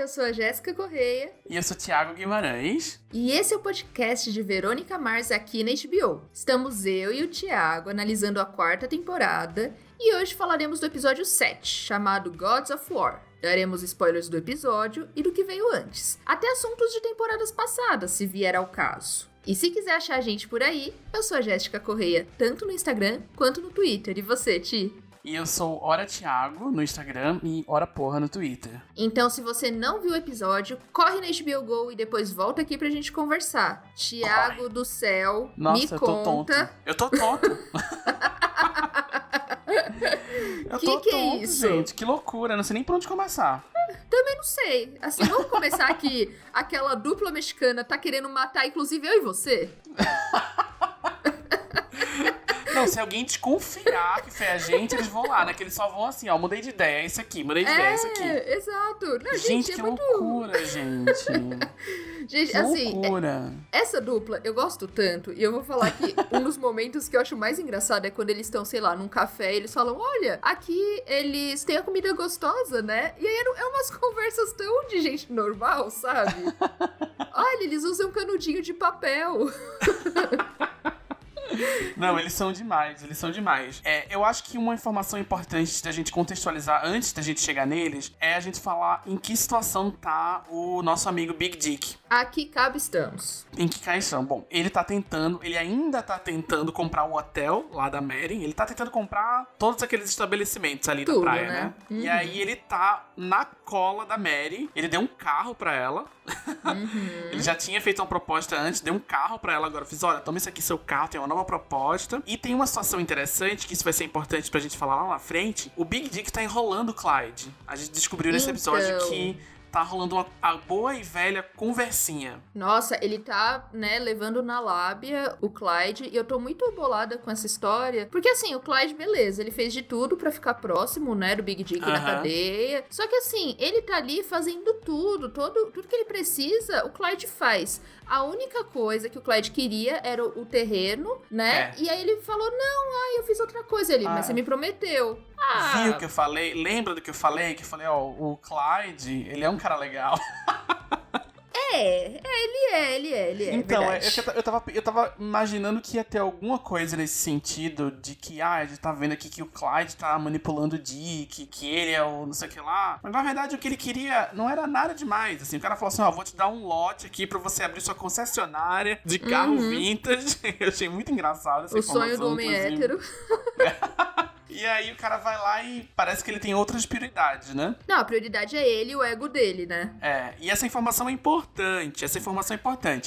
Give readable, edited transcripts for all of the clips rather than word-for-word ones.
eu sou a Jéssica Correia. E eu sou o Thiago Guimarães. E esse é o podcast de Verônica Mars aqui na HBO. Estamos eu e o Thiago analisando a 4ª temporada e hoje falaremos do episódio 7, chamado Gods of War. Daremos spoilers do episódio e do que veio antes, até assuntos de temporadas passadas, se vier ao caso. E se quiser achar a gente por aí, eu sou a Jéssica Correia, tanto no Instagram quanto no Twitter. E você, Ti? E eu sou Hora Thiago no Instagram e Hora Porra no Twitter. Então, se você não viu o episódio, corre na HBO Go e depois volta aqui pra gente conversar. Thiago do céu, nossa, me conta. Eu tô tonto. Eu tô tonto, é isso? Gente, que loucura. Não sei nem por onde começar. Também não sei. Assim, vamos começar aqui. Aquela dupla mexicana tá querendo matar, inclusive, eu e você? Não, se alguém desconfiar que foi a gente, eles vão lá, né? Que eles só vão assim, ó, mudei de ideia, é isso aqui, mudei de ideia, é isso aqui. Exato. Não, gente, que muito... loucura, gente. Gente, que assim, loucura. Essa dupla, eu gosto tanto, e eu vou falar que um dos momentos que eu acho mais engraçado é quando eles estão, sei lá, num café e eles falam, olha, aqui eles têm a comida gostosa, né? E aí é umas conversas tão de gente normal, sabe? Olha, eles usam canudinho de papel. Não, eles são demais. Eu acho que uma informação importante da gente contextualizar antes da gente chegar neles é a gente falar em que situação tá o nosso amigo Big Dick. Aqui cabe estamos. Em que cá estamos? Bom, ele ainda tá tentando comprar o hotel lá da Mary, ele tá tentando comprar todos aqueles estabelecimentos ali tudo, da praia, né? Uhum. E aí ele tá na cola da Mary, ele deu um carro pra ela. Uhum. Ele já tinha feito uma proposta antes, deu um carro pra ela, agora eu fiz, olha, toma isso aqui, seu carro, tem uma nova proposta. E tem uma situação interessante, que isso vai ser importante pra gente falar lá na frente, o Big Dick tá enrolando o Clyde. A gente descobriu nesse episódio que tá rolando a boa e velha conversinha. Nossa, ele tá, né, levando na lábia o Clyde, e eu tô muito bolada com essa história, porque assim, o Clyde, beleza, ele fez de tudo pra ficar próximo, né, do Big Dick na cadeia, só que assim, ele tá ali fazendo tudo que ele precisa, o Clyde faz. A única coisa que o Clyde queria era o terreno, né, e aí ele falou, não, eu fiz outra coisa ali, mas você me prometeu. Viu o que eu falei? Lembra do que eu falei? Que eu falei, ó, o Clyde, ele é um cara legal. Ele é. Então, verdade. eu tava imaginando que ia ter alguma coisa nesse sentido de que, a gente tá vendo aqui que o Clyde tá manipulando o Dick, que ele é o não sei o que lá. Mas na verdade o que ele queria não era nada demais, assim. O cara falou assim, ó, vou te dar um lote aqui pra você abrir sua concessionária de carro vintage. Eu achei muito engraçado essa informação. O sonho do homem hétero. E aí o cara vai lá e parece que ele tem outras prioridades, né? Não, a prioridade é ele e o ego dele, né? E essa informação é importante,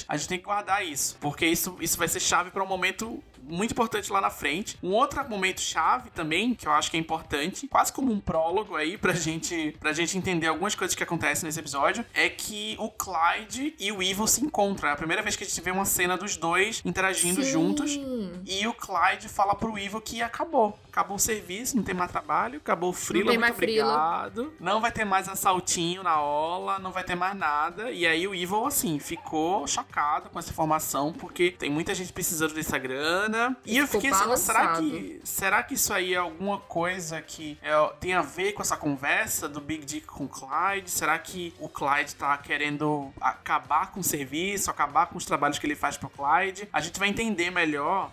A gente tem que guardar isso, porque isso vai ser chave para um momento muito importante lá na frente. Um outro momento chave também, que eu acho que é importante, quase como um prólogo aí pra gente entender algumas coisas que acontecem nesse episódio, é que o Clyde e o Evil se encontram. É a primeira vez que a gente vê uma cena dos dois interagindo juntos. E o Clyde fala pro Evil que acabou o serviço, não tem mais trabalho, acabou o freela, muito obrigado. Não vai ter mais assaltinho na aula, não vai ter mais nada. E aí o Evil, assim, ficou chocado com essa informação, porque tem muita gente precisando dessa grana. E eu fiquei assim, será que isso aí é alguma coisa que tem a ver com essa conversa do Big Dick com o Clyde? Será que o Clyde tá querendo acabar com o serviço, acabar com os trabalhos que ele faz pro Clyde? A gente vai entender melhor,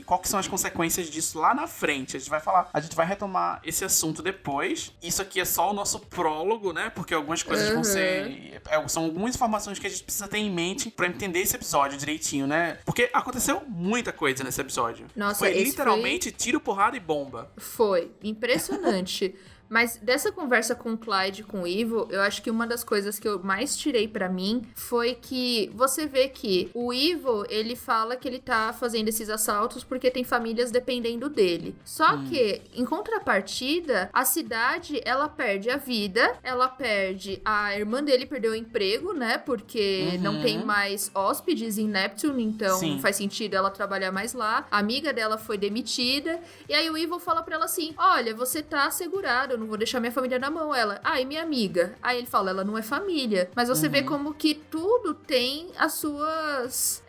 qual que são as consequências disso lá na frente. A gente vai retomar esse assunto depois. Isso aqui é só o nosso prólogo, né? Porque algumas coisas vão ser... são algumas informações que a gente precisa ter em mente pra entender esse episódio direitinho, né? Porque aconteceu muita coisa nesse episódio. Nossa, foi literalmente tiro, porrada e bomba. Foi. Impressionante. Mas dessa conversa com o Clyde e com o Evil, eu acho que uma das coisas que eu mais tirei pra mim foi que você vê que o Evil, ele fala que ele tá fazendo esses assaltos porque tem famílias dependendo dele. Só que, em contrapartida, a cidade, ela perde a vida, ela perde... A irmã dele perdeu o emprego, né? Porque não tem mais hóspedes em Neptune, então não faz sentido ela trabalhar mais lá. A amiga dela foi demitida. E aí o Evil fala pra ela assim, olha, você tá assegurado não vou deixar minha família na mão. Ela, e minha amiga? Aí ele fala, ela não é família. Mas você vê como que tudo tem as suas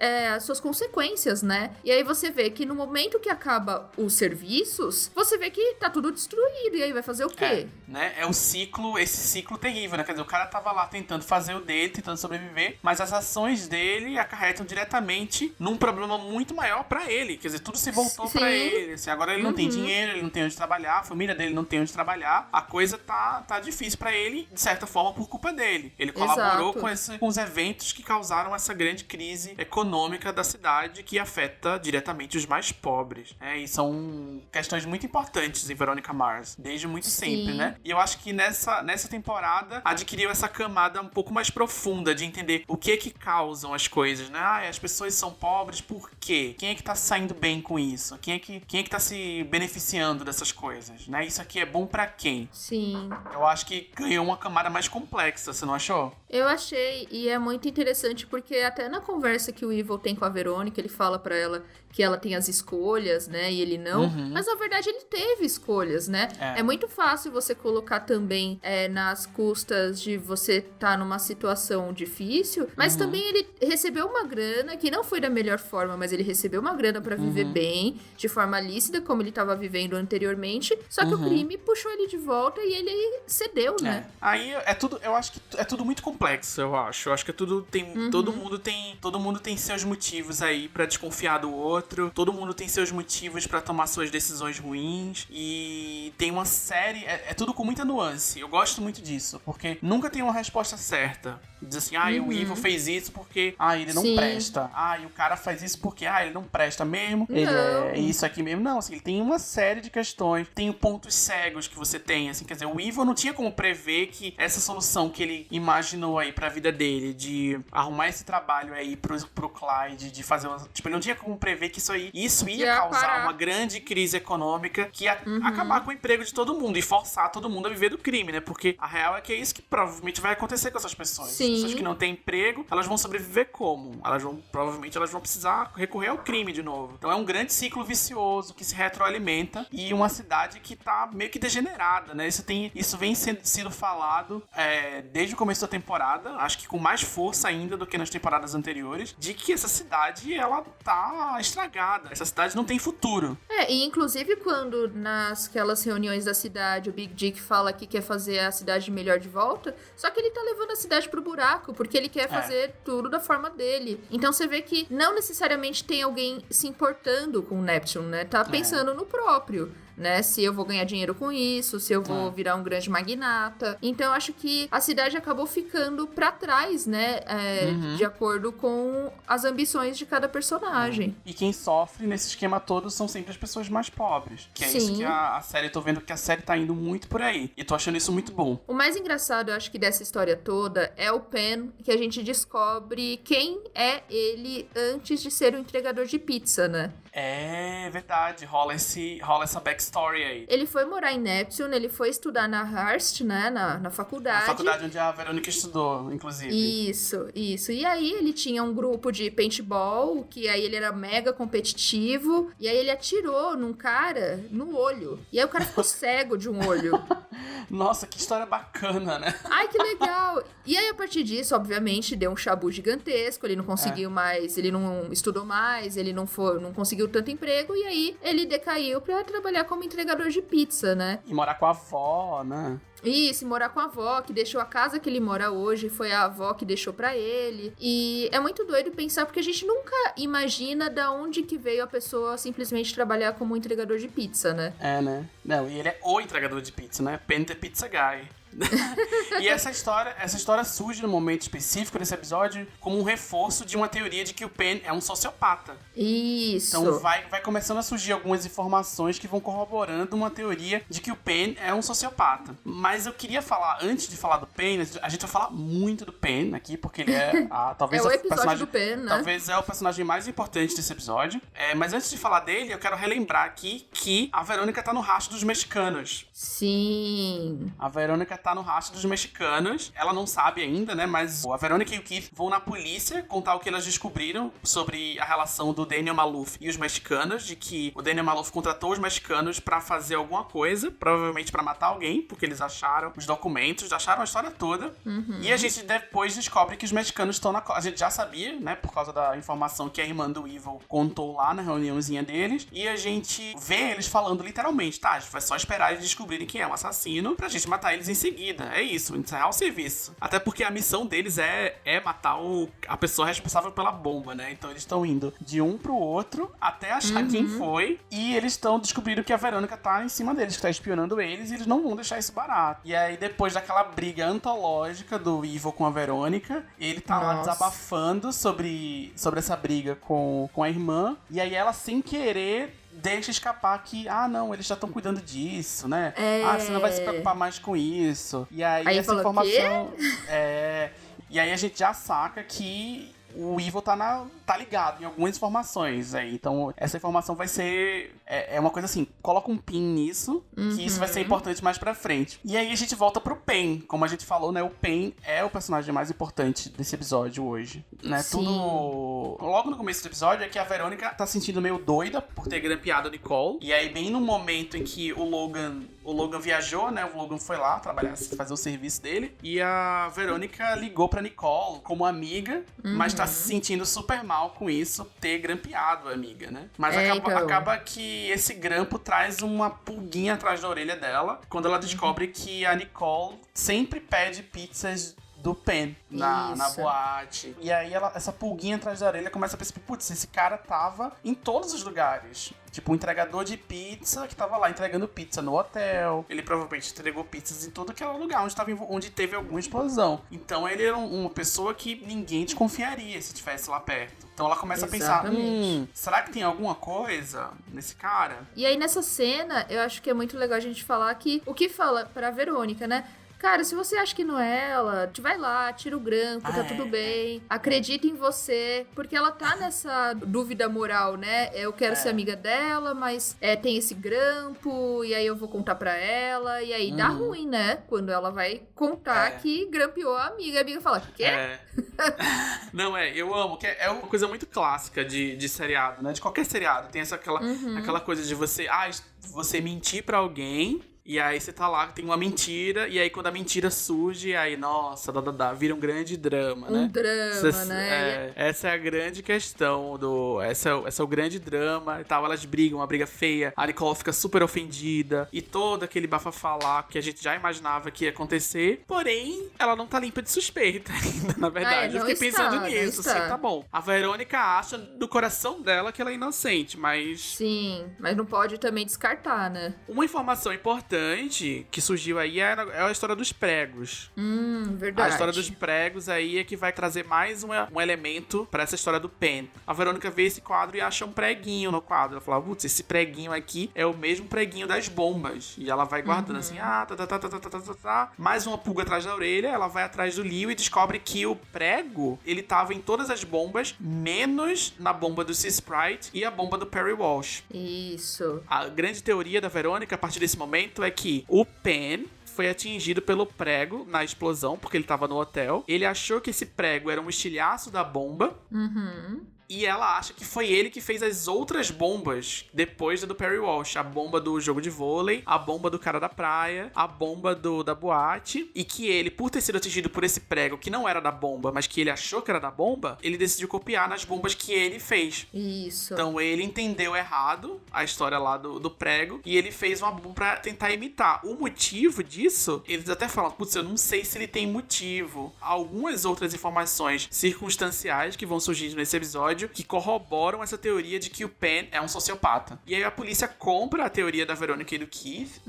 consequências, né? E aí você vê que no momento que acaba os serviços, você vê que tá tudo destruído. E aí vai fazer o quê? Né? É um ciclo, esse ciclo terrível, né? Quer dizer, o cara tava lá tentando fazer o dele, tentando sobreviver, mas as ações dele acarretam diretamente num problema muito maior pra ele. Quer dizer, tudo se voltou pra ele. Assim, agora ele não tem dinheiro, ele não tem onde trabalhar, a família dele não tem onde trabalhar. A coisa tá difícil pra ele, de certa forma, por culpa dele. Ele colaborou com os eventos que causaram essa grande crise econômica da cidade que afeta diretamente os mais pobres. E são questões muito importantes em Veronica Mars, desde muito sempre, né? E eu acho que nessa temporada adquiriu essa camada um pouco mais profunda de entender o que causam as coisas, né? As pessoas são pobres por quê? Quem é que tá saindo bem com isso? Quem é que tá se beneficiando dessas coisas, né? Isso aqui é bom pra quem? Sim. Eu acho que ganhou uma camada mais complexa, você não achou? Eu achei, e é muito interessante porque até na conversa que o Evil tem com a Verônica, ele fala pra ela que ela tem as escolhas, né, e ele não, mas na verdade ele teve escolhas, né? É muito fácil você colocar também nas custas de você estar numa situação difícil, mas também ele recebeu uma grana, que não foi da melhor forma, mas ele recebeu uma grana pra viver bem, de forma lícita, como ele estava vivendo anteriormente, só que o crime puxou ele de volta e ele cedeu, né? Aí eu acho que é tudo muito complexo, eu acho. Eu acho que tudo tem, todo mundo tem seus motivos aí pra desconfiar do outro, todo mundo tem seus motivos pra tomar suas decisões ruins, e tem uma série, é tudo com muita nuance. Eu gosto muito disso, porque nunca tem uma resposta certa. Diz assim, o Evil fez isso porque, ele não presta. E o cara faz isso porque, ele não presta mesmo. Ele é isso aqui mesmo. Não, assim, ele tem uma série de questões. Tem pontos cegos que você tem, assim, quer dizer, o Evil não tinha como prever que essa solução que ele imaginou aí pra vida dele, de arrumar esse trabalho aí pro Clyde, de fazer uma... Tipo, ele não tinha como prever que isso ia causar uma grande crise econômica que ia acabar com o emprego de todo mundo e forçar todo mundo a viver do crime, né? Porque a real é que é isso que provavelmente vai acontecer com essas pessoas. Sim. As pessoas que não têm emprego, elas vão sobreviver como? Provavelmente elas vão precisar recorrer ao crime de novo. Então é um grande ciclo vicioso que se retroalimenta, e uma cidade que tá meio que degenerada, né? Isso vem sendo falado desde o começo da temporada, acho que com mais força ainda do que nas temporadas anteriores, de que essa cidade, ela tá estragada. Essa cidade não tem futuro. E inclusive quando nasquelas reuniões da cidade, o Big Dick fala que quer fazer a cidade melhor de volta, só que ele tá levando a cidade pro buraco, porque ele quer fazer tudo da forma dele. Então você vê que não necessariamente tem alguém se importando com o Neptune, né? Tá pensando no próprio, né? Se eu vou ganhar dinheiro com isso, se eu vou virar um grande magnata. Então eu acho que a cidade acabou ficando pra trás, né? De acordo com as ambições de cada personagem. E quem sofre nesse esquema todo são sempre as pessoas mais pobres. Que é isso que a série, eu tô vendo que a série tá indo muito por aí. E tô achando isso muito bom. O mais engraçado, eu acho que dessa história toda é o Pen, que a gente descobre quem é ele antes de ser o entregador de pizza, né? É verdade, rola essa backstory aí. Ele foi morar em Neptune, ele foi estudar na Hearst, né, na faculdade. A faculdade onde a Verônica estudou, inclusive. Isso. E aí ele tinha um grupo de paintball, que aí ele era mega competitivo, e aí ele atirou num cara no olho. E aí o cara ficou cego de um olho. Nossa, que história bacana, né? Ai, que legal! E aí, a partir disso, obviamente, deu um chabu gigantesco, ele não conseguiu mais, ele não estudou mais, ele não conseguiu tanto emprego, e aí ele decaiu pra trabalhar como entregador de pizza, né? E morar com a avó, né? Isso, morar com a avó, que deixou a casa que ele mora hoje, foi a avó que deixou pra ele. E é muito doido pensar, porque a gente nunca imagina da onde que veio a pessoa simplesmente trabalhar como entregador de pizza, né? Né? Não, e ele é o entregador de pizza, né? Pen the Pizza Guy. E essa história surge num momento específico nesse episódio como um reforço de uma teoria de que o Pen é um sociopata. Isso. Então vai começando a surgir algumas informações que vão corroborando uma teoria de que o Pen é um sociopata. Mas eu queria falar, antes de falar do Pen, a gente vai falar muito do Pen aqui, porque ele é talvez é o episódio do Pen, né? Talvez é o personagem mais importante desse episódio. Mas antes de falar dele, eu quero relembrar aqui que a Verônica tá no rastro dos mexicanos. Sim. A Verônica tá no rastro dos mexicanos. Ela não sabe ainda, né? Mas a Verônica e o Keith vão na polícia contar o que elas descobriram sobre a relação do Daniel Maluf e os mexicanos, de que o Daniel Maluf contratou os mexicanos pra fazer alguma coisa, provavelmente pra matar alguém, porque eles acharam os documentos, acharam a história toda. E a gente depois descobre que os mexicanos estão na... A gente já sabia, né? Por causa da informação que a irmã do Evil contou lá na reuniãozinha deles. E a gente vê eles falando literalmente, tá? A gente vai só esperar eles descobrirem quem é o assassino pra gente matar eles em seguida. É isso, encerrar o serviço. Até porque a missão deles é matar a pessoa responsável pela bomba, né? Então eles estão indo de um pro outro até achar quem foi. E eles estão descobrindo que a Verônica tá em cima deles, que tá espionando eles, e eles não vão deixar isso barato. E aí, depois daquela briga antológica do Evil com a Verônica, ele tá lá desabafando sobre essa briga com a irmã. E aí ela, sem querer, deixa escapar que, não, eles já estão cuidando disso, né? Você não vai se preocupar mais com isso. E aí essa informação... E aí a gente já saca que o Evil tá ligado em algumas informações aí. Então, essa informação vai ser... É uma coisa assim, coloca um pin nisso, que isso vai ser importante mais pra frente. E aí a gente volta pro Pen. Como a gente falou, né? O Pen é o personagem mais importante desse episódio hoje. Né? Sim. Tudo... Logo no começo do episódio é que a Verônica tá se sentindo meio doida por ter grampeado a Nicole. E aí, bem no momento em que o Logan viajou, né? O Logan foi lá trabalhar, fazer o serviço dele. E a Verônica ligou pra Nicole como amiga, mas tá se sentindo super mal com isso, ter grampeado a amiga, né? Mas acaba que esse grampo traz uma pulguinha atrás da orelha dela, quando ela descobre que a Nicole sempre pede pizzas do Pen na boate. E aí essa pulguinha atrás da orelha começa a pensar, putz, esse cara tava em todos os lugares. Tipo, um entregador de pizza que tava lá entregando pizza no hotel. Ele provavelmente entregou pizzas em todo aquele lugar onde teve alguma explosão. Então ele era uma pessoa que ninguém desconfiaria se estivesse lá perto. Então ela começa a pensar, será que tem alguma coisa nesse cara? E aí nessa cena, eu acho que é muito legal a gente falar que o que fala pra Verônica, né? Cara, se você acha que não é ela, vai lá, tira o grampo, tá tudo bem. Acredita em você. Porque ela tá nessa dúvida moral, né? Eu quero ser amiga dela, mas tem esse grampo, e aí eu vou contar pra ela. E aí dá ruim, né? Quando ela vai contar que grampeou a amiga fala, quê? Não, eu amo, que é uma coisa muito clássica de seriado, né? De qualquer seriado. Tem aquela coisa de você mentir pra alguém. E aí você tá lá, tem uma mentira, e aí quando a mentira surge, aí, nossa, vira um grande drama, né? Um drama, né? Essa é a grande questão esse é o grande drama e tal, elas brigam, uma briga feia, a Nicole fica super ofendida, e todo aquele bafafá lá que a gente já imaginava que ia acontecer, porém, ela não tá limpa de suspeita ainda, na verdade. Eu fiquei pensando nisso, assim, tá bom. A Verônica acha do coração dela que ela é inocente, mas... Sim, mas não pode também descartar, né? Uma informação importante que surgiu aí é a história dos pregos. Verdade. A história dos pregos aí é que vai trazer mais um elemento pra essa história do Pen. A Verônica vê esse quadro e acha um preguinho no quadro. Ela fala, putz, esse preguinho aqui é o mesmo preguinho das bombas. E ela vai guardando assim, mais uma pulga atrás da orelha, ela vai atrás do Leo e descobre que o prego, ele tava em todas as bombas, menos na bomba do Sea Sprite e a bomba do Perry Walsh. Isso. A grande teoria da Verônica, a partir desse momento, é que o Pen foi atingido pelo prego na explosão, porque ele tava no hotel. Ele achou que esse prego era um estilhaço da bomba. E ela acha que foi ele que fez as outras bombas depois da do Perry Walsh. A bomba do jogo de vôlei, a bomba do cara da praia, a bomba da boate. E que ele, por ter sido atingido por esse prego que não era da bomba, mas que ele achou que era da bomba, ele decidiu copiar nas bombas que ele fez. Isso. Então ele entendeu errado a história lá do prego e ele fez uma bomba pra tentar imitar. O motivo disso, eles até falam, putz, eu não sei se ele tem motivo. Algumas outras informações circunstanciais que vão surgir nesse episódio que corroboram essa teoria de que o Pen é um sociopata. E aí a polícia compra a teoria da Verônica e do Keith.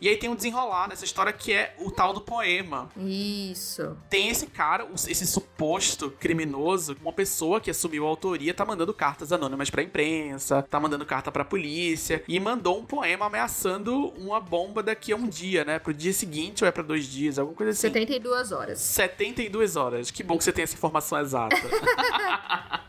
E aí tem um desenrolar nessa história que é o tal do poema. Isso. Tem esse cara, esse suposto criminoso, uma pessoa que assumiu a autoria, tá mandando cartas anônimas pra imprensa, tá mandando carta pra polícia, e mandou um poema ameaçando uma bomba daqui a um dia, né? Pro dia seguinte ou é pra 2 dias, alguma coisa assim. 72 horas. 72 horas. Que bom que você tem essa informação exata.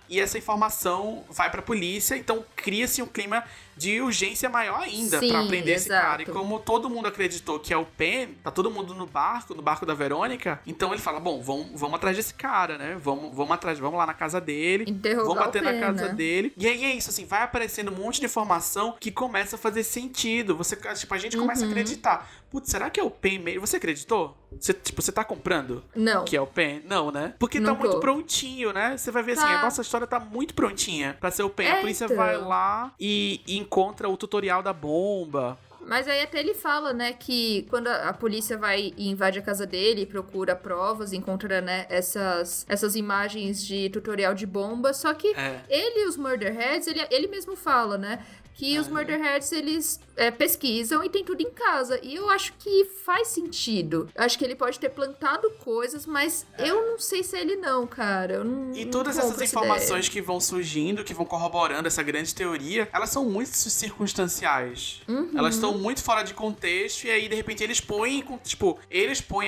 E essa informação vai pra polícia, então cria-se um clima de urgência maior ainda Sim, pra prender esse cara. E exato. como todo mundo acreditou que é o Penn, tá todo mundo no barco da Verônica, então ele fala, bom, vamos atrás desse cara, né? Vamos atrás, vamos lá na casa dele, Interrogar vamos bater o na Penn, casa né? dele. E aí é isso, assim, vai aparecendo um monte de informação que começa a fazer sentido. Você, tipo, a gente começa a acreditar. Putz, será que é o Penn mesmo? Você acreditou? Você tá comprando Não. que é o Penn? Não, né? Porque Não tá muito tô. prontinho, né? Você vai ver assim, Tá. a nossa história tá muito prontinha pra ser o Penn. A polícia então. vai lá e encontra o tutorial da bomba. Mas aí até ele fala, né, que quando a polícia vai e invade a casa dele, procura provas, encontra, né, essas imagens de tutorial de bomba, só que ele e os Murderheads, ele mesmo fala, né, que os Murderheads, eles pesquisam e tem tudo em casa. E eu acho que faz sentido. Eu acho que ele pode ter plantado coisas, mas eu não sei se é ele não, cara. Eu não, E não todas compro essas essa informações ideia. que vão surgindo, que vão corroborando essa grande teoria, elas são muito circunstanciais. Elas estão muito fora de contexto e aí, de repente, eles põem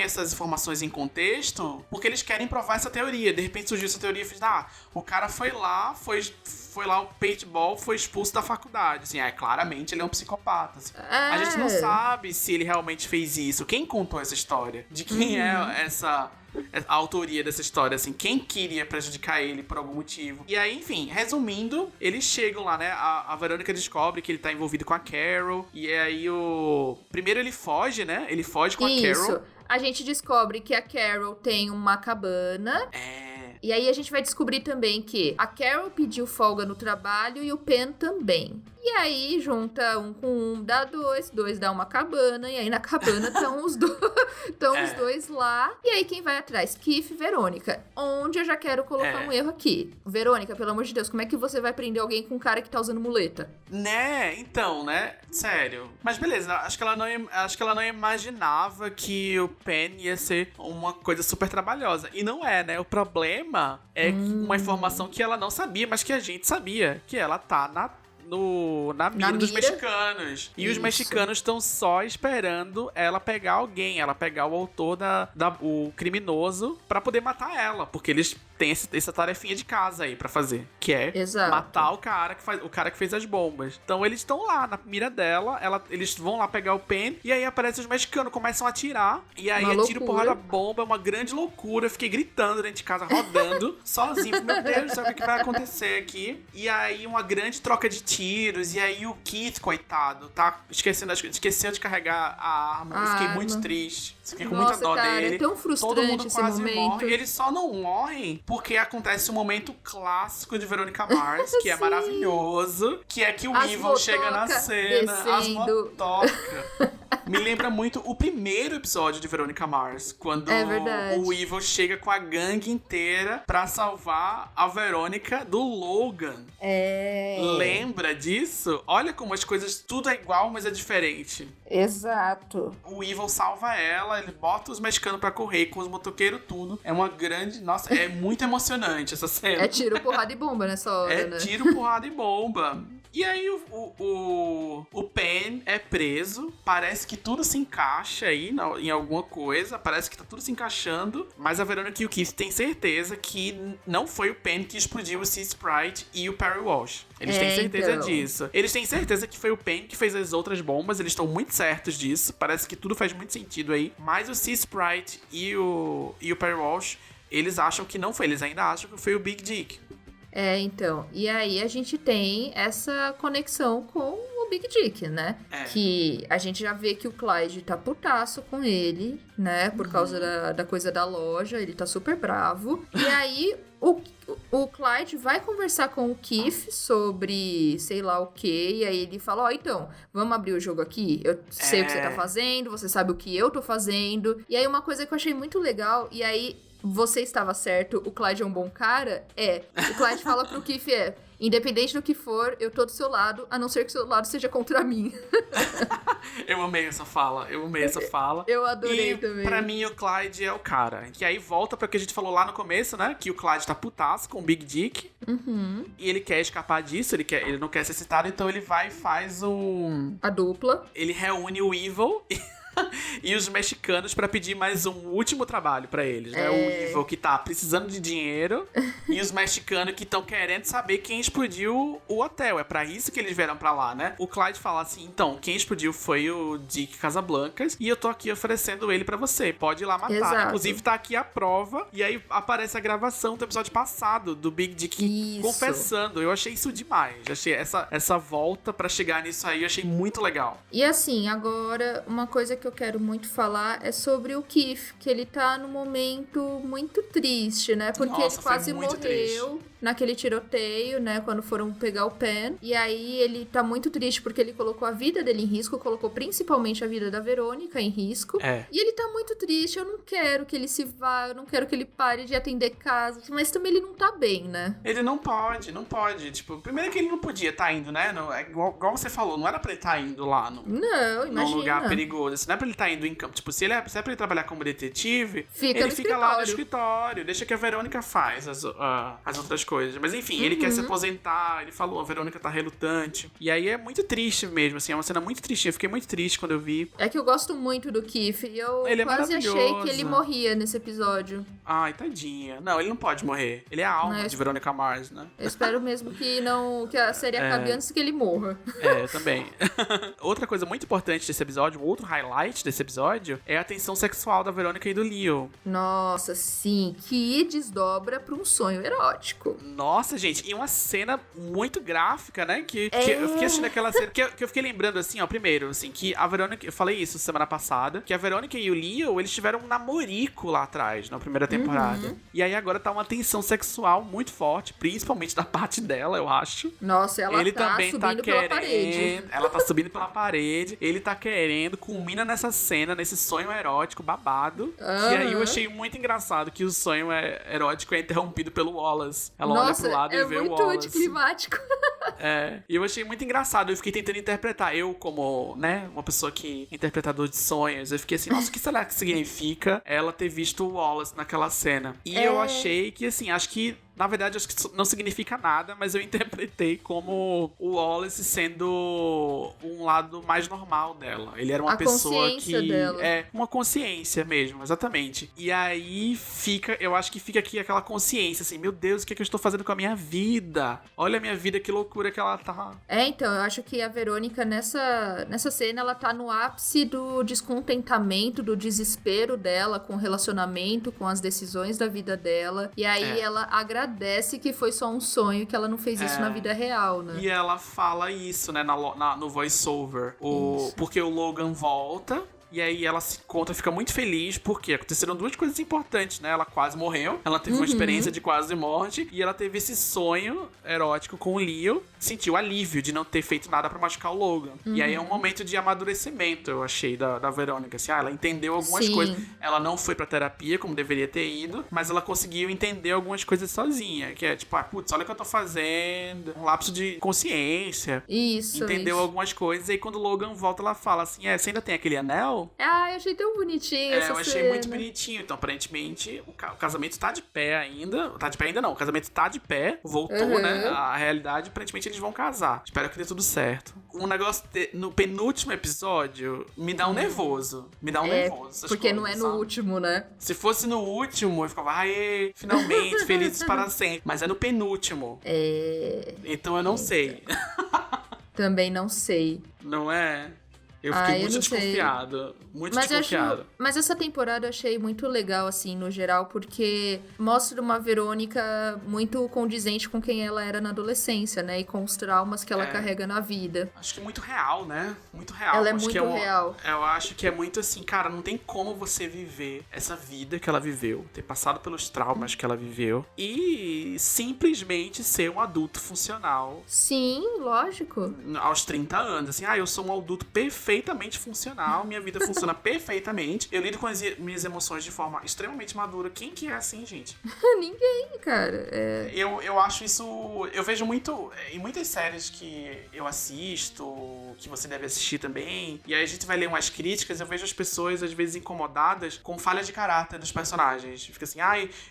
essas informações em contexto porque eles querem provar essa teoria. De repente surgiu essa teoria e fez, o cara foi lá o paintball, foi expulso da faculdade. Assim, claramente ele é um psicopata. Assim. A gente não sabe se ele realmente fez isso. Quem contou essa história? De quem é a autoria dessa história, assim, quem queria prejudicar ele por algum motivo. E aí, enfim, resumindo, eles chegam lá, né, a Verônica descobre que ele tá envolvido com a Carol, e aí primeiro ele foge, né, ele foge com a Carol. Isso. A gente descobre que a Carol tem uma cabana. E aí a gente vai descobrir também que a Carol pediu folga no trabalho e o Penn também. E aí junta um com um, dá dois dá uma cabana, e aí na cabana estão os dois lá. E aí quem vai atrás? Keith e Verônica. Onde eu já quero colocar um erro aqui. Verônica, pelo amor de Deus, como é que você vai prender alguém com um cara que tá usando muleta? Né? Então, né? Sério. Mas beleza, acho que ela não imaginava que o Penn ia ser uma coisa super trabalhosa. E não é, né? O problema é uma informação que ela não sabia, mas que a gente sabia. Que ela tá na mira dos mexicanos. E os mexicanos estão só esperando ela pegar alguém, ela pegar o autor o criminoso pra poder matar ela. Porque eles têm essa tarefinha de casa aí pra fazer, que é matar o cara que fez as bombas. Então eles estão lá na mira dela, eles vão lá pegar o Penn, e aí aparecem os mexicanos, começam a atirar, e aí atira o porra da bomba, é uma grande loucura. Eu fiquei gritando dentro de casa, rodando, sozinho. Meu Deus do céu, o que vai acontecer aqui? E aí uma grande troca de tiros, e aí o Keith, coitado, tá esqueceu de carregar a arma. Eu fiquei muito triste. Fiquei com muita dó dele. É tão frustrante. Todo mundo esse quase momento. morre. Eles só não morrem porque acontece um momento clássico de Veronica Mars, que é maravilhoso, que é que o Evil chega na cena, as motocas. Me lembra muito o primeiro episódio de Veronica Mars, quando o Evil chega com a gangue inteira pra salvar a Verônica do Logan. Lembra disso? Olha como as coisas, tudo é igual, mas é diferente. Exato. O Evil salva ela, ele bota os mexicanos pra correr com os motoqueiros, tudo. É uma grande... Nossa, é muito emocionante essa cena. É tiro, porrada e bomba nessa hora, né? É tiro, porrada e bomba. E aí o Penn é preso, parece que tudo se encaixa aí em alguma coisa, parece que tá tudo se encaixando, mas a Verônica e o Keith têm certeza que não foi o Penn que explodiu o Sea Sprite e o Perry Walsh. Eles têm certeza disso. Eles têm certeza que foi o Penn que fez as outras bombas, eles estão muito certos disso, parece que tudo faz muito sentido aí, mas o Sea Sprite e o Perry Walsh, eles acham que não foi, eles ainda acham que foi o Big Dick. Então, e aí a gente tem essa conexão com o Big Dick, né? Que a gente já vê que o Clyde tá putaço com ele, né? Por causa da coisa da loja, ele tá super bravo. E aí o Clyde vai conversar com o Keith sobre sei lá o quê, e aí ele fala, então, vamos abrir o jogo aqui? Eu sei o que você tá fazendo, você sabe o que eu tô fazendo. E aí uma coisa que eu achei muito legal, e aí... Você estava certo, o Clyde é um bom cara? O Clyde fala pro Keith, independente do que for, eu tô do seu lado, a não ser que o seu lado seja contra mim. Eu amei essa fala. Eu adorei também. Pra mim, o Clyde é o cara. Que aí volta pra o que a gente falou lá no começo, né? Que o Clyde tá putaço com o Big Dick. E ele quer escapar disso, ele não quer ser citado, então ele vai e faz a dupla. Ele reúne o Evil e os mexicanos pra pedir mais um último trabalho pra eles, né? O Evil que tá precisando de dinheiro e os mexicanos que estão querendo saber quem explodiu o hotel. É pra isso que eles vieram pra lá, né? O Clyde fala assim, então, quem explodiu foi o Dick Casablancas e eu tô aqui oferecendo ele pra você. Pode ir lá matar. Exato. Inclusive tá aqui a prova e aí aparece a gravação do episódio passado do Big Dick confessando. Eu achei isso demais. Achei essa volta pra chegar nisso aí, eu achei muito legal. E assim, agora, uma coisa que eu quero muito falar é sobre o Keith, que ele tá num momento muito triste, né? Porque Nossa, ele quase foi muito morreu naquele tiroteio, né? Quando foram pegar o Pen. E aí ele tá muito triste porque ele colocou a vida dele em risco, colocou principalmente a vida da Verônica em risco. E ele tá muito triste, eu não quero que ele se vá, eu não quero que ele pare de atender casas, mas também ele não tá bem, né? Ele não pode. Tipo, primeiro que ele não podia estar indo, né? Não, é igual você falou, não era pra ele estar indo lá Não, imagina. num lugar perigoso. Assim, não é pra ele estar indo em campo. Tipo, se é pra ele trabalhar como detetive, ele fica lá no escritório, deixa que a Verônica faz as outras coisas. Mas enfim, ele quer se aposentar, ele falou, a Verônica tá relutante. E aí é muito triste mesmo, assim, é uma cena muito triste. Eu fiquei muito triste quando eu vi. É que eu gosto muito do Keith e eu ele quase achei que ele morria nesse episódio. Ai, tadinha. Não, ele não pode morrer. Ele é a alma de Verônica Mars, né? Eu espero mesmo que a série acabe antes que ele morra. Eu também. Outra coisa muito importante desse episódio, outro highlight desse episódio, é a tensão sexual da Verônica e do Leo. Nossa, sim. Que desdobra pra um sonho erótico. Nossa, gente. E uma cena muito gráfica, né? Que eu fiquei assistindo aquela cena, que eu fiquei lembrando, assim, ó, primeiro, assim, que a Verônica... Eu falei isso semana passada, que a Verônica e o Leo, eles tiveram um namorico lá atrás, na primeira temporada. E aí agora tá uma tensão sexual muito forte, principalmente da parte dela, eu acho. Nossa, ela ele tá também subindo pela parede. Ela tá subindo pela parede. Ele tá querendo, culmina nessa cena, nesse sonho erótico babado. Que aí eu achei muito engraçado que o sonho erótico é interrompido pelo Wallace. Ela olha pro lado e vê o Wallace. É muito anticlimático. E eu achei muito engraçado. Eu fiquei tentando interpretar. Eu, como, né, uma pessoa que interpretador de sonhos, eu fiquei assim, nossa, o que será que significa ela ter visto o Wallace naquela cena? E eu achei que, assim, acho que na verdade, acho que não significa nada, mas eu interpretei como o Wallace sendo um lado mais normal dela. Ele era uma pessoa que... dela. Uma consciência mesmo, exatamente. E aí eu acho que fica aqui aquela consciência, assim, meu Deus, o que é que eu estou fazendo com a minha vida? Olha a minha vida, que loucura que ela tá. Então, eu acho que a Verônica, nessa cena, ela tá no ápice do descontentamento, do desespero dela com o relacionamento, com as decisões da vida dela. E aí ela agradece que foi só um sonho, que ela não fez isso na vida real, né? E ela fala isso, né, no voice-over. Porque o Logan volta... E aí ela se conta, fica muito feliz, porque aconteceram duas coisas importantes, né? Ela quase morreu, ela teve uma experiência de quase morte, e ela teve esse sonho erótico com o Leo, sentiu alívio de não ter feito nada pra machucar o Logan. E aí é um momento de amadurecimento, eu achei, da Verônica. Assim, ela entendeu algumas coisas. Ela não foi pra terapia, como deveria ter ido, mas ela conseguiu entender algumas coisas sozinha, que é tipo, putz, olha o que eu tô fazendo, um lapso de consciência. Isso. Entendeu algumas coisas, e aí quando o Logan volta, ela fala assim, você ainda tem aquele anel? Eu achei tão bonitinho essa eu achei cena. muito bonitinho. Então, aparentemente, o casamento tá de pé ainda. Tá de pé ainda não. O casamento tá de pé. Voltou, né? A realidade, aparentemente, eles vão casar. Espero que dê tudo certo. Um negócio no penúltimo episódio me dá um nervoso. Me dá um nervoso. Porque coisas, não é no último, né? Se fosse no último, eu ficava, finalmente, felizes para sempre. Mas é no penúltimo. Então eu não sei. Também não sei. Não é? Eu fiquei muito desconfiado. Muito desconfiado. Mas essa temporada eu achei muito legal, assim, no geral, porque mostra uma Verônica muito condizente com quem ela era na adolescência, né? E com os traumas que ela carrega na vida. Acho que muito real, né? Muito real. Ela é muito real. Eu acho que é muito assim, cara, não tem como você viver essa vida que ela viveu, ter passado pelos traumas que ela viveu e simplesmente ser um adulto funcional. Sim, lógico. Aos 30 anos, assim, eu sou um adulto perfeitamente funcional, minha vida funciona perfeitamente, eu lido com as minhas emoções de forma extremamente madura. Quem que é assim, gente? Ninguém, cara. Eu acho isso... Eu vejo muito... Em muitas séries que eu assisto, que você deve assistir também, e aí a gente vai ler umas críticas, eu vejo as pessoas, às vezes, incomodadas com falha de caráter dos personagens. Fica assim,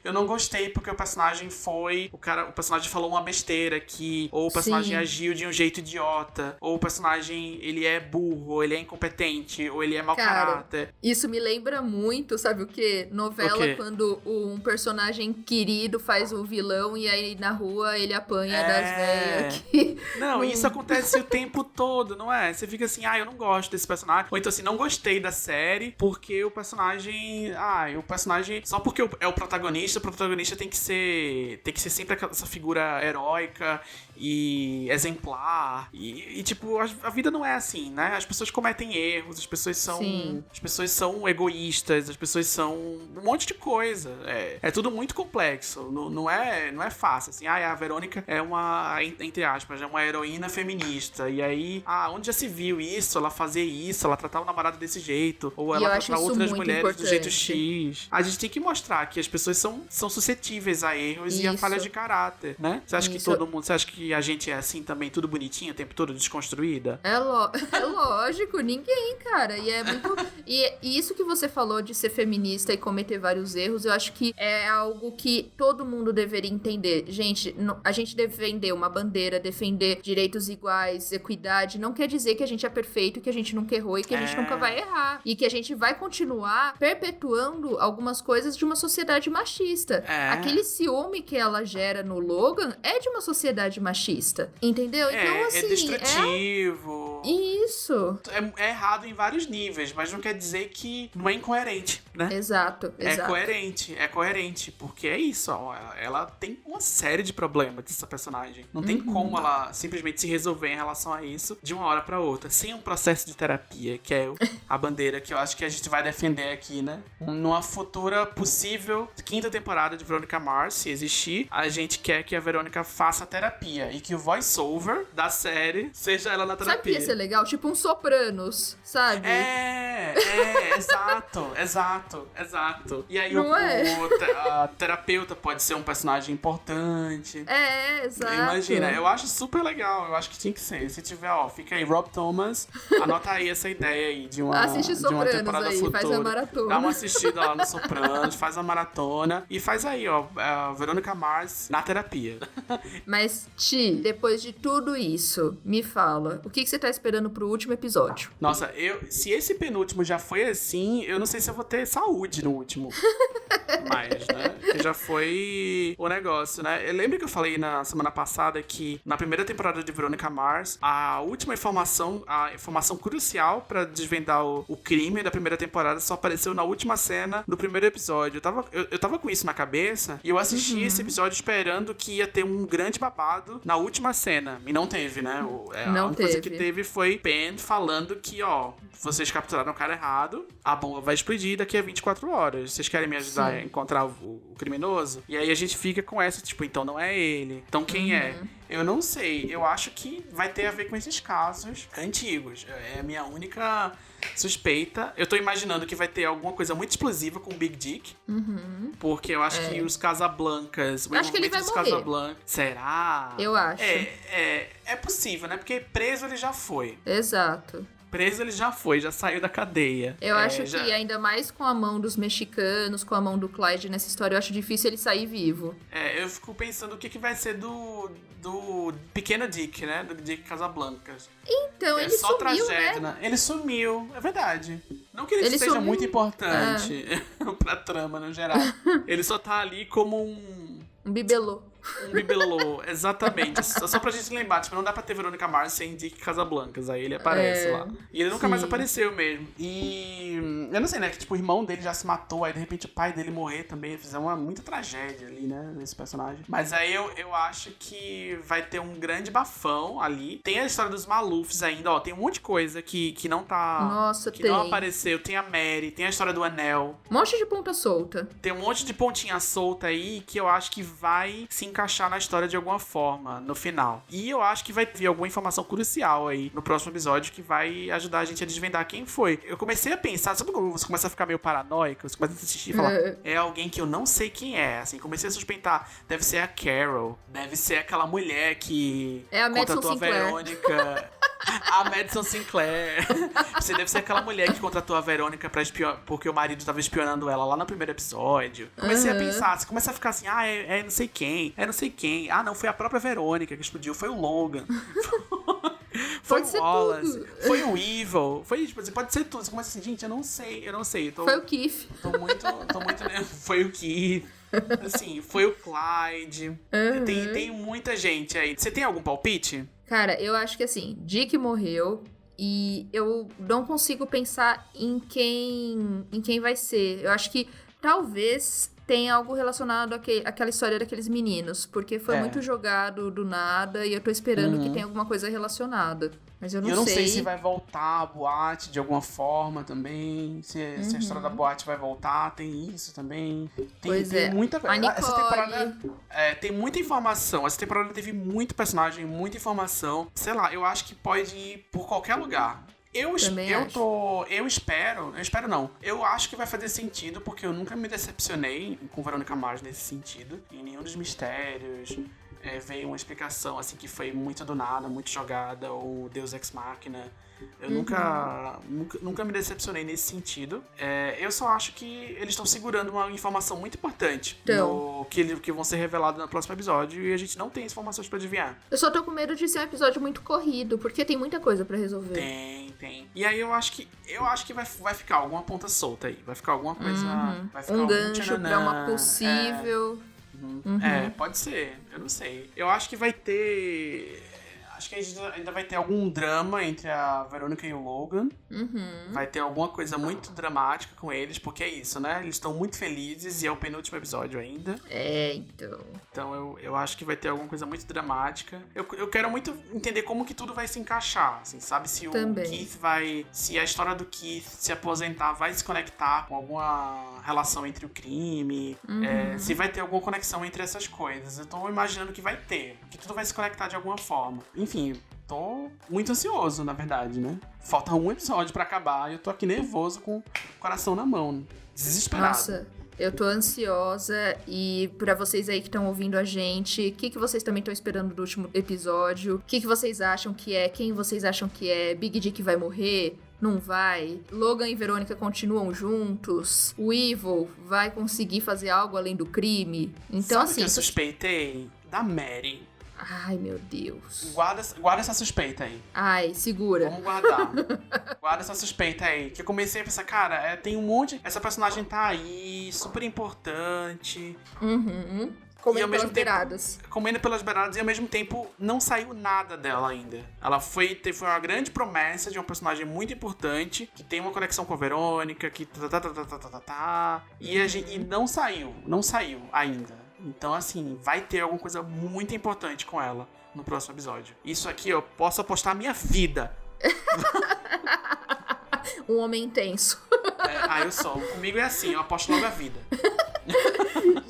eu não gostei porque o personagem o personagem falou uma besteira aqui, ou o personagem agiu de um jeito idiota, ou o personagem, ele é burro, ou ele ele é incompetente, ou ele é mau Cara, caráter. isso me lembra muito, sabe o quê? Novela, O quê? quando um personagem querido faz o vilão e aí na rua ele apanha das velhas que... Não, isso acontece o tempo todo, não é? Você fica assim, eu não gosto desse personagem. Ou então assim, não gostei da série porque o personagem... Só porque é o protagonista tem que ser sempre essa figura heróica e exemplar. E tipo, a vida não é assim, né? As pessoas cometem erros, as pessoas são egoístas, as pessoas são um monte de coisa. É tudo muito complexo. Não é fácil, assim. A Verônica é uma, entre aspas, é uma heroína feminista. E aí, onde já se viu isso? Ela fazer isso, ela tratar o namorado desse jeito, ou ela tratar outras mulheres do jeito X. A gente tem que mostrar que as pessoas são suscetíveis a erros e a falhas de caráter, né? Você acha que todo mundo, você acha que a gente é assim também, tudo bonitinho, o tempo todo desconstruída? É lógico, ninguém, cara. E é muito. E isso que você falou de ser feminista e cometer vários erros, eu acho que é algo que todo mundo deveria entender. Gente, a gente defender uma bandeira, defender direitos iguais, equidade, não quer dizer que a gente é perfeito, que a gente nunca errou e que a gente nunca vai errar. E que a gente vai continuar perpetuando algumas coisas de uma sociedade machista. Aquele ciúme que ela gera no Logan é de uma sociedade machista. Entendeu? Então, assim. É destrutivo. Isso. É errado em vários níveis, mas não quer dizer que não é incoerente, né? Exato. É coerente, porque é isso, ó, ela tem uma série de problemas dessa personagem. Não tem como ela simplesmente se resolver em relação a isso de uma hora pra outra, sem um processo de terapia, que é a bandeira que eu acho que a gente vai defender aqui, né? Numa futura possível 5ª temporada de Veronica Mars, se existir, a gente quer que a Verônica faça terapia e que o voice-over da série seja ela na terapia. Sabe o que ia ser legal? Tipo um Sopranos, sabe? Exato. E aí a terapeuta pode ser um personagem importante. Exato. Imagina, eu acho super legal, eu acho que tinha que ser. Se tiver, fica aí, Rob Thomas, anota aí essa ideia aí de uma, assiste de uma temporada aí, futura. faz a maratona. Dá uma assistida lá no Sopranos, faz a maratona e faz aí, a Veronica Mars na terapia. Mas, Ti, depois de tudo isso, me fala, o que você tá esperando pro último episódio? Nossa, se esse penúltimo já foi assim, eu não sei se eu vou ter saúde no último. Mas, né? Que já foi o negócio, né? Eu lembro que eu falei na semana passada que na primeira temporada de Veronica Mars, a informação crucial pra desvendar o crime da primeira temporada só apareceu na última cena do primeiro episódio. Eu tava com isso na cabeça e eu assisti esse episódio esperando que ia ter um grande babado na última cena. E não teve, né? A única coisa que teve foi Pen falando que, vocês capturaram o cara errado, a bomba vai explodir daqui a 24 horas. Vocês querem me ajudar a encontrar o criminoso? E aí a gente fica com essa, tipo, então não é ele. Então quem é? Eu não sei. Eu acho que vai ter a ver com esses casos antigos. É a minha única suspeita. Eu tô imaginando que vai ter alguma coisa muito explosiva com o Big Dick. Porque eu acho que os Casablancas... Eu acho que ele vai morrer. Será? Eu acho. É possível, né? Porque preso ele já foi. Exato. Preso ele já foi, já saiu da cadeia. Eu acho que ainda mais com a mão dos mexicanos, com a mão do Clyde nessa história, eu acho difícil ele sair vivo. Eu fico pensando o que vai ser do pequeno Dick, né? Do Dick Casablancas. Então, ele só sumiu, tragédia, né? Ele sumiu, é verdade. Não que ele seja sumiu. Muito importante pra trama, no geral. Ele só tá ali como um bibelô. Um bibelô, exatamente. Só pra gente lembrar, tipo, não dá pra ter Veronica Mars sem Dick Casablancas. Aí ele aparece lá. E ele nunca mais apareceu mesmo. E eu não sei, né? Que tipo, o irmão dele já se matou, aí de repente o pai dele morrer também. Fizeram muita tragédia ali, né? Nesse personagem. Mas aí eu acho que vai ter um grande bafão ali. Tem a história dos Malufs ainda, tem um monte de coisa que não tá. Nossa, que não apareceu. Tem a Mary, tem a história do Anel. Um monte de ponta solta. Tem um monte de pontinha solta aí que eu acho que vai se encaixar na história de alguma forma, no final. E eu acho que vai ter alguma informação crucial aí no próximo episódio que vai ajudar a gente a desvendar quem foi. Eu comecei a pensar, sabe quando você começa a ficar meio paranoico? Você começa a assistir e falar, é alguém que eu não sei quem é. Assim, comecei a suspeitar, deve ser a Carol, deve ser aquela mulher que contratou a Verônica. A Madison Sinclair. Você deve ser aquela mulher que contratou a Verônica porque o marido tava espionando ela lá no primeiro episódio. Comecei a pensar, você começa a ficar assim, é não sei quem, é não sei quem. Ah, não, foi a própria Verônica que explodiu, foi o Logan. Foi Pode o ser Wallace, tudo. foi o Evil, foi, tipo assim, pode ser tudo. Você começa assim, gente, eu não sei. Foi o Keith. Tô muito, né? Foi o Keith. Assim, foi o Clyde. Tem muita gente aí. Você tem algum palpite? Cara, eu acho que assim, Dick morreu e eu não consigo pensar em quem vai ser. Eu acho que talvez tenha algo relacionado àquela história daqueles meninos, porque foi muito jogado do nada e eu tô esperando que tenha alguma coisa relacionada. Mas eu não sei. Se vai voltar a boate de alguma forma também. Se a história da boate vai voltar, tem isso também. Tem muita coisa. Essa temporada tem muita informação. Essa temporada teve muito personagem, muita informação. Sei lá, eu acho que pode ir por qualquer lugar. Eu espero não. Eu acho que vai fazer sentido, porque eu nunca me decepcionei com Verônica Mars nesse sentido. Em nenhum dos mistérios veio uma explicação assim que foi muito do nada, muito jogada, ou Deus Ex Machina. Eu nunca me decepcionei nesse sentido. Eu só acho que eles estão segurando uma informação muito importante que vão ser reveladas no próximo episódio, e a gente não tem informações pra adivinhar. Eu só tô com medo de ser um episódio muito corrido, porque tem muita coisa pra resolver. Tem. E aí eu acho que vai ficar alguma ponta solta aí. Vai ficar alguma coisa. Vai ficar um gancho pra uma possível. Pode ser. Eu não sei. Eu acho que vai ter. Acho que ainda vai ter algum drama entre a Verônica e o Logan. Vai ter alguma coisa muito dramática com eles, porque é isso, né? Eles estão muito felizes e é o penúltimo episódio ainda. Então. Então eu acho que vai ter alguma coisa muito dramática. Eu quero muito entender como que tudo vai se encaixar, assim, sabe? Se o Keith se a história do Keith se aposentar vai se conectar com alguma relação entre o crime, se vai ter alguma conexão entre essas coisas. Eu tô imaginando que vai ter, que tudo vai se conectar de alguma forma. Enfim, tô muito ansioso, na verdade, né? Falta um episódio pra acabar e eu tô aqui nervoso com o coração na mão, desesperado. Nossa, eu tô ansiosa, e pra vocês aí que estão ouvindo a gente, o que vocês também estão esperando do último episódio? O que vocês acham que é? Quem vocês acham que é? Big Dick vai morrer? Não vai? Logan e Verônica continuam juntos? O Evil vai conseguir fazer algo além do crime? Então, Sabe assim... que eu suspeitei? Da Mary. Ai, meu Deus. Guarda essa suspeita aí. Ai, segura. Vamos guardar. Guarda essa suspeita aí. Que eu comecei a pensar, cara, tem um monte... Essa personagem tá aí, super importante. Comendo pelas beiradas. Comendo pelas beiradas, e ao mesmo tempo não saiu nada dela ainda. Ela foi uma grande promessa de uma personagem muito importante, que tem uma conexão com a Verônica, que e não saiu ainda. Então, assim, vai ter alguma coisa muito importante com ela no próximo episódio. Isso aqui eu posso apostar a minha vida. Um homem intenso. Eu sou. Comigo é assim, eu aposto logo a vida.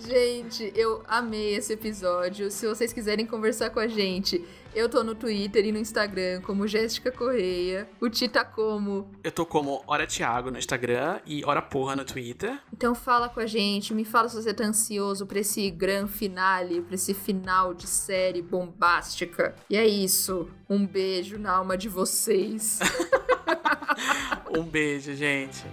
Gente, eu amei esse episódio. Se vocês quiserem conversar com a gente, eu tô no Twitter e no Instagram como Jéssica Correia. O Ti tá como? Eu tô como Hora Thiago no Instagram e Hora Porra no Twitter. Então fala com a gente, me fala se você tá ansioso pra esse grande finale, pra esse final de série bombástica. E é isso. Um beijo na alma de vocês. Um beijo, gente.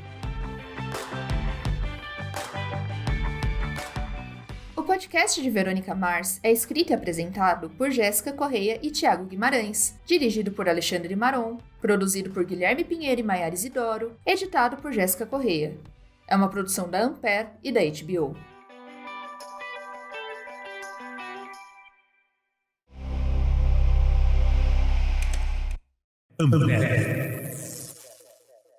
O podcast de Verônica Mars é escrito e apresentado por Jéssica Correia e Thiago Guimarães, dirigido por Alexandre Maron, produzido por Guilherme Pinheiro e Maiara Isidoro, editado por Jéssica Correia. É uma produção da Ampere e da HBO. Ampere.